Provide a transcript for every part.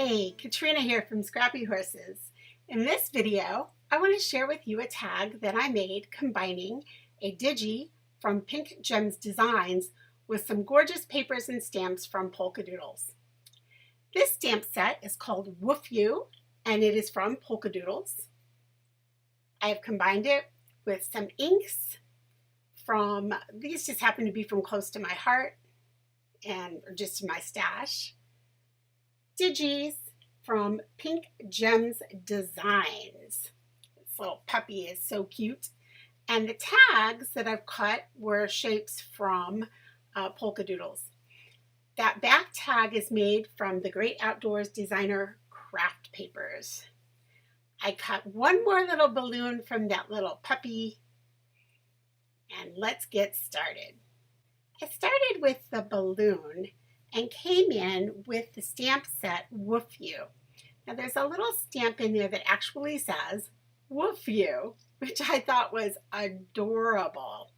Hey, Katrina here from Scrappy Horses. In this video, I want to share with you a tag that I made combining a digi from Pink Gems Designs with some gorgeous papers and stamps from Polkadoodles. This stamp set is called Woof You, and it is from Polkadoodles. I have combined it with some inks from, these just happen to be from close to my heart and just my stash. Digis from Pink Gems Designs. This little puppy is so cute. And the tags that I've cut were shapes from Polkadoodles. That back tag is made from the Great Outdoors Designer craft papers. I cut one more little balloon from that little puppy, and let's get started. I started with the balloon and came in with the stamp set Woof You. Now there's a little stamp in there that actually says Woof You, which I thought was adorable.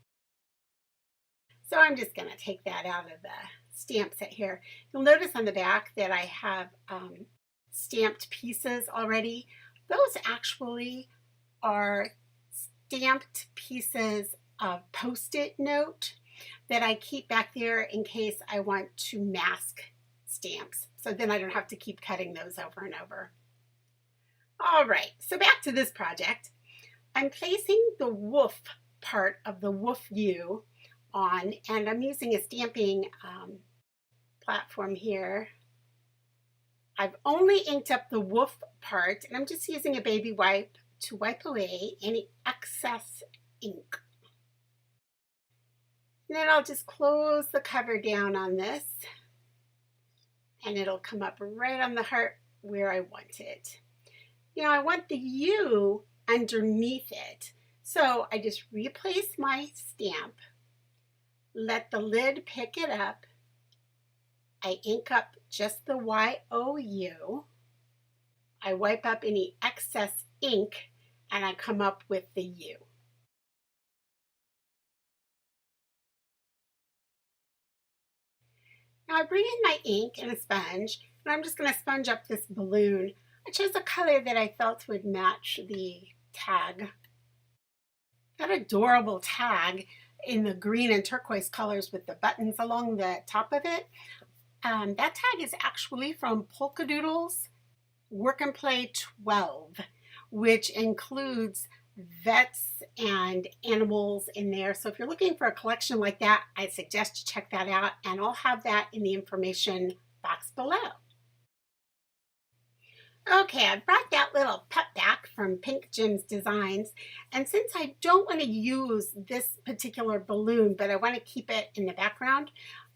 So I'm just going to take that out of the stamp set here. You'll notice on the back that I have stamped pieces already. Those actually are stamped pieces of Post-it note that I keep back there in case I want to mask stamps. So then I don't have to keep cutting those over and over. All right, so back to this project. I'm placing the woof part of the Woof You on, and I'm using a stamping platform here. I've only inked up the woof part, and I'm just using a baby wipe to wipe away any excess ink. And then I'll just close the cover down on this, and it'll come up right on the heart where I want it. You know, I want the U underneath it. So I just replace my stamp, let the lid pick it up. I ink up just the Y-O-U. I wipe up any excess ink, and I come up with the U. Now I bring in my ink and a sponge, and I'm just going to sponge up this balloon. I chose a color that I felt would match the tag. That adorable tag in the green and turquoise colors with the buttons along the top of it. That tag is actually from Polkadoodles Work and Play 12, which includes vets and animals in there. So if you're looking for a collection like that, I suggest you check that out, and I'll have that in the information box below. Okay, I brought that little pup back from Pink Gems Designs, and since I don't want to use this particular balloon, but I want to keep it in the background,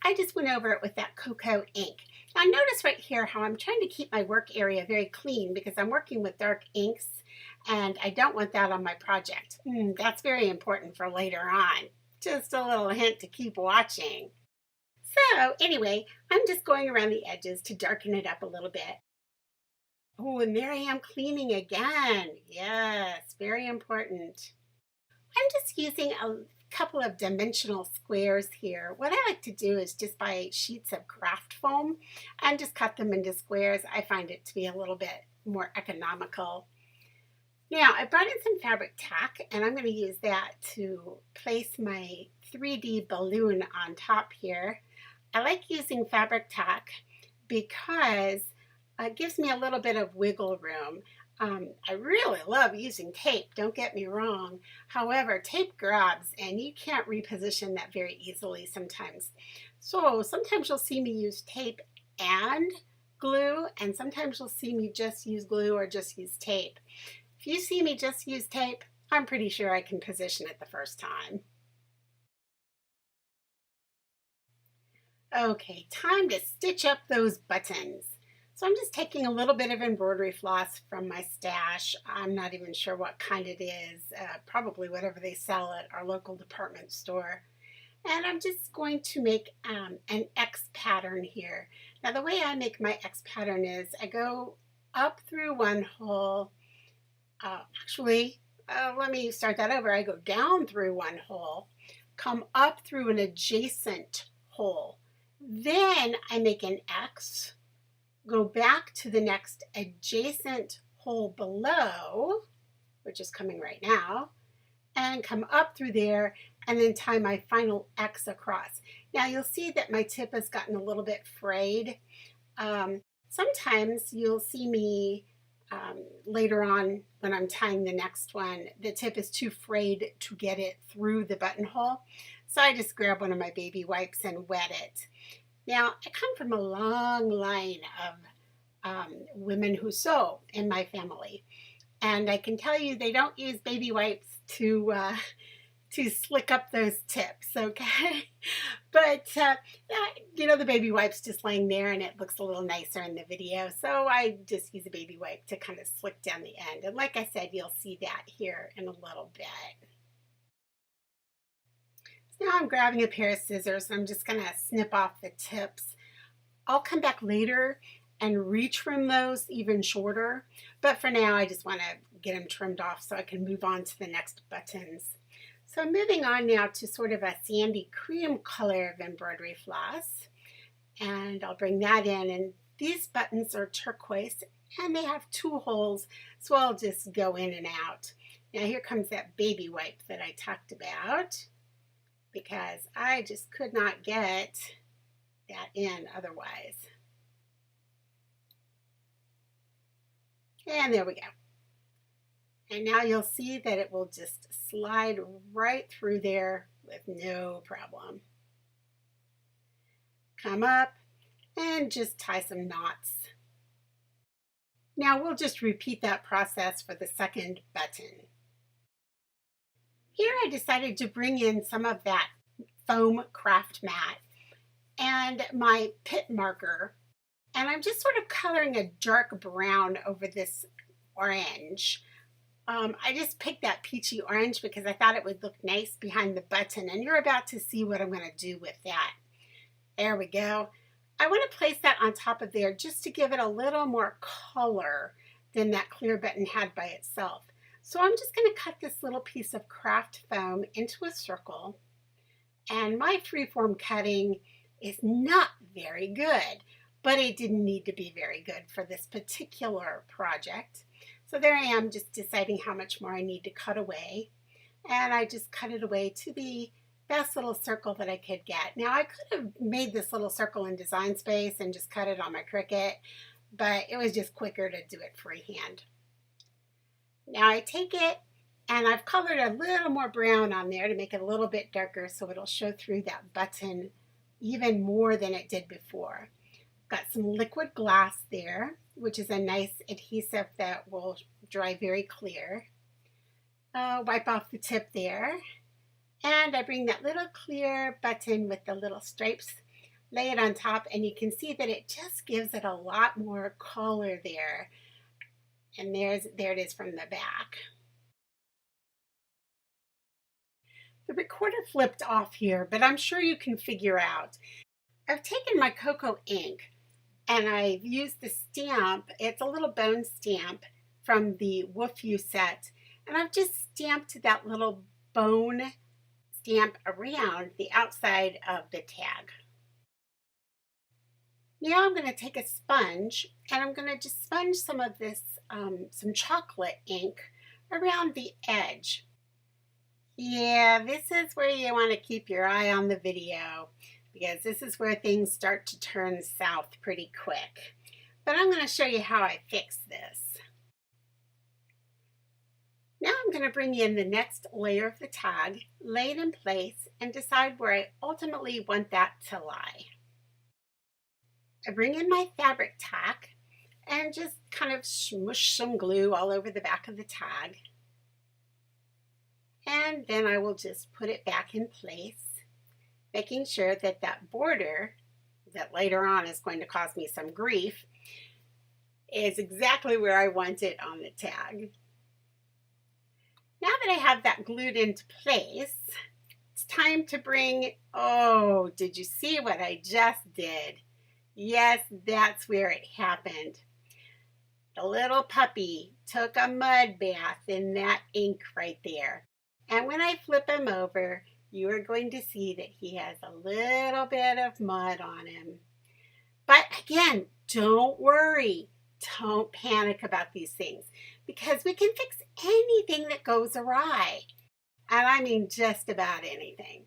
I just went over it with that cocoa ink. Now notice right here how I'm trying to keep my work area very clean because I'm working with dark inks, and I don't want that on my project. That's very important for later on. Just a little hint to keep watching. So anyway, I'm just going around the edges to darken it up a little bit. Oh, and there I am cleaning again. Yes, very important. I'm just using a couple of dimensional squares here. What I like to do is just buy sheets of craft foam and just cut them into squares. I find it to be a little bit more economical. Now, I brought in some fabric tack, and I'm going to use that to place my 3D balloon on top here. I like using fabric tack because it gives me a little bit of wiggle room. I really love using tape, don't get me wrong. However, tape grabs, and you can't reposition that very easily sometimes. So sometimes you'll see me use tape and glue, and sometimes you'll see me just use glue or just use tape. If you see me just use tape, I'm pretty sure I can position it the first time. Okay, time to stitch up those buttons. So I'm just taking a little bit of embroidery floss from my stash. I'm not even sure what kind it is, probably whatever they sell at our local department store. And I'm just going to make an X pattern here. Now the way I make my X pattern is I go up through one hole. Let me start that over. I go down through one hole, come up through an adjacent hole. Then I make an X, go back to the next adjacent hole below, which is coming right now, and come up through there and then tie my final X across. Now you'll see that my tip has gotten a little bit frayed. Sometimes you'll see me later on when I'm tying the next one, the tip is too frayed to get it through the buttonhole. So I just grab one of my baby wipes and wet it. Now I come from a long line of women who sew in my family. And I can tell you they don't use baby wipes to slick up those tips, okay? But, you know, the baby wipe's just laying there and it looks a little nicer in the video. So I just use a baby wipe to kind of slick down the end. And like I said, you'll see that here in a little bit. So now I'm grabbing a pair of scissors and I'm just gonna snip off the tips. I'll come back later and retrim those even shorter. But for now, I just wanna get them trimmed off so I can move on to the next buttons. So I'm moving on now to sort of a sandy cream color of embroidery floss. And I'll bring that in. And these buttons are turquoise and they have 2 holes. So I'll just go in and out. Now here comes that baby wipe that I talked about because I just could not get that in otherwise. And there we go. And now you'll see that it will just slide right through there with no problem. Come up and just tie some knots. Now we'll just repeat that process for the second button. Here I decided to bring in some of that foam craft mat and my pit marker. And I'm just sort of coloring a dark brown over this orange. I just picked that peachy orange because I thought it would look nice behind the button, and you're about to see what I'm going to do with that. There we go. I want to place that on top of there just to give it a little more color than that clear button had by itself. So I'm just going to cut this little piece of craft foam into a circle, and my freeform cutting is not very good, but it didn't need to be very good for this particular project. So there I am, just deciding how much more I need to cut away. And I just cut it away to the best little circle that I could get. Now I could have made this little circle in Design Space and just cut it on my Cricut, but it was just quicker to do it freehand. Now I take it and I've colored a little more brown on there to make it a little bit darker so it'll show through that button even more than it did before. Got some liquid glass there, which is a nice adhesive that will dry very clear. Wipe off the tip there. And I bring that little clear button with the little stripes, lay it on top, and you can see that it just gives it a lot more color there. And there it is from the back. The recorder flipped off here, but I'm sure you can figure out. I've taken my cocoa ink and I've used the stamp. It's a little bone stamp from the Woof You set. And I've just stamped that little bone stamp around the outside of the tag. Now I'm going to take a sponge and I'm going to just sponge some of this, some chocolate ink around the edge. Yeah, this is where you want to keep your eye on the video, because this is where things start to turn south pretty quick. But I'm going to show you how I fix this. Now I'm going to bring in the next layer of the tag, lay it in place, and decide where I ultimately want that to lie. I bring in my fabric tack and just kind of smush some glue all over the back of the tag. And then I will just put it back in place, making sure that that border, that later on is going to cause me some grief, is exactly where I want it on the tag. Now that I have that glued into place, it's time to bring, oh, did you see what I just did? Yes, that's where it happened. The little puppy took a mud bath in that ink right there. And when I flip him over, you are going to see that he has a little bit of mud on him. But again, don't worry. Don't panic about these things because we can fix anything that goes awry. And I mean just about anything.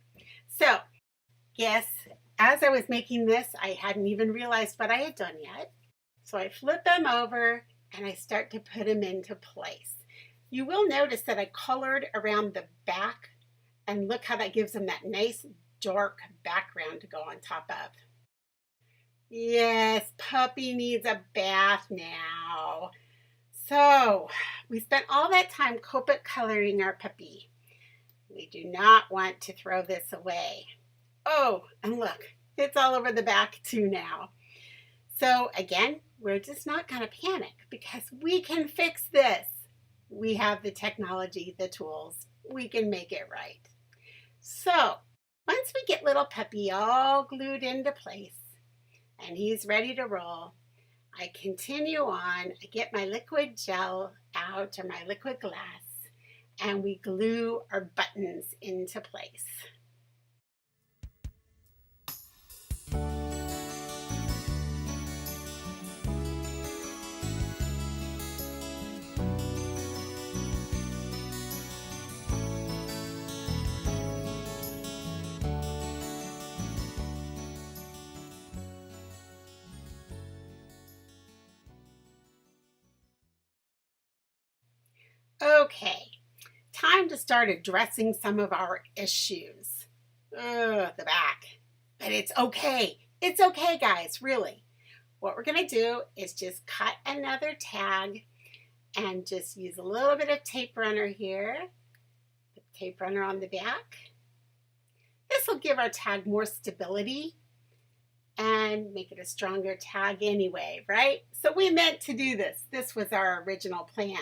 So, yes, as I was making this, I hadn't even realized what I had done yet. So I flip them over and I start to put them into place. You will notice that I colored around the back, and look how that gives them that nice dark background to go on top of. Yes, puppy needs a bath now. So we spent all that time Copic coloring our puppy. We do not want to throw this away. Oh, and look, it's all over the back too now. So again, we're just not going to panic because we can fix this. We have the technology, the tools. We can make it right. So once we get little puppy all glued into place and he's ready to roll, I continue on. I get my liquid gel out or my liquid glass and we glue our buttons into place. Okay, time to start addressing some of our issues. The back. But it's okay. It's okay, guys, really. What we're going to do is just cut another tag and just use a little bit of tape runner here. Put the tape runner on the back. This will give our tag more stability and make it a stronger tag anyway, right? So we meant to do this. This was our original plan.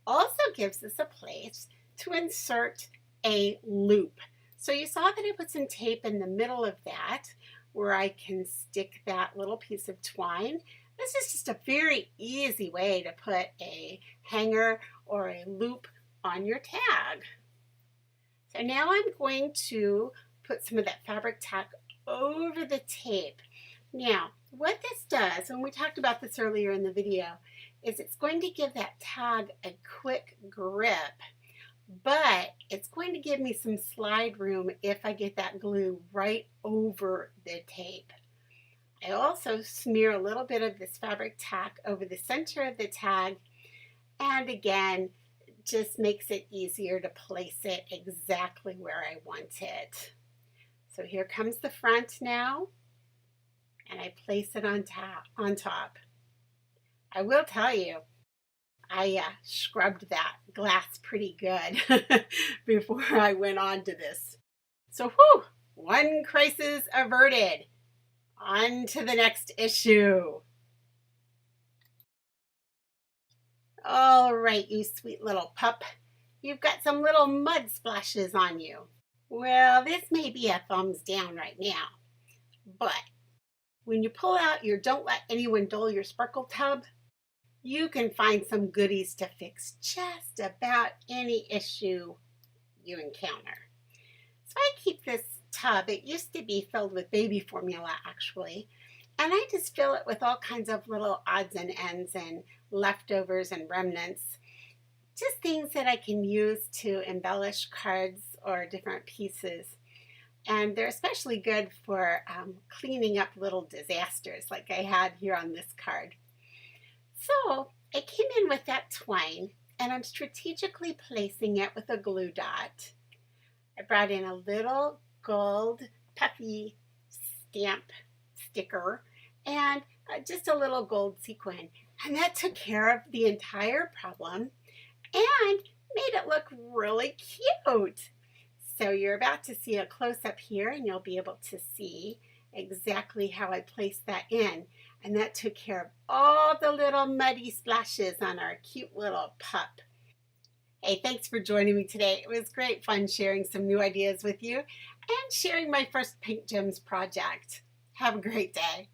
Also gives us a place to insert a loop. So you saw that I put some tape in the middle of that where I can stick that little piece of twine. This is just a very easy way to put a hanger or a loop on your tag. So now I'm going to put some of that fabric tack over the tape. Now, what this does, and we talked about this earlier in the video, is it's going to give that tag a quick grip, but it's going to give me some slide room if I get that glue right over the tape. I also smear a little bit of this fabric tack over the center of the tag, and again, just makes it easier to place it exactly where I want it. So here comes the front now, and I place it on top. I will tell you, I scrubbed that glass pretty good before I went on to this. So whew, one crisis averted. On to the next issue. All right, you sweet little pup. You've got some little mud splashes on you. Well, this may be a thumbs down right now, but when you pull out your Don't Let Anyone Dull Your Sparkle tub, you can find some goodies to fix just about any issue you encounter. So I keep this tub. It used to be filled with baby formula, actually, and I just fill it with all kinds of little odds and ends and leftovers and remnants, just things that I can use to embellish cards or different pieces. And they're especially good for cleaning up little disasters like I had here on this card. So I came in with that twine and I'm strategically placing it with a glue dot. I brought in a little gold puffy stamp sticker and just a little gold sequin. And that took care of the entire problem and made it look really cute. So you're about to see a close-up here and you'll be able to see exactly how I placed that in. And that took care of all the little muddy splashes on our cute little pup. Hey, thanks for joining me today. It was great fun sharing some new ideas with you and sharing my first Pink Gems project. Have a great day.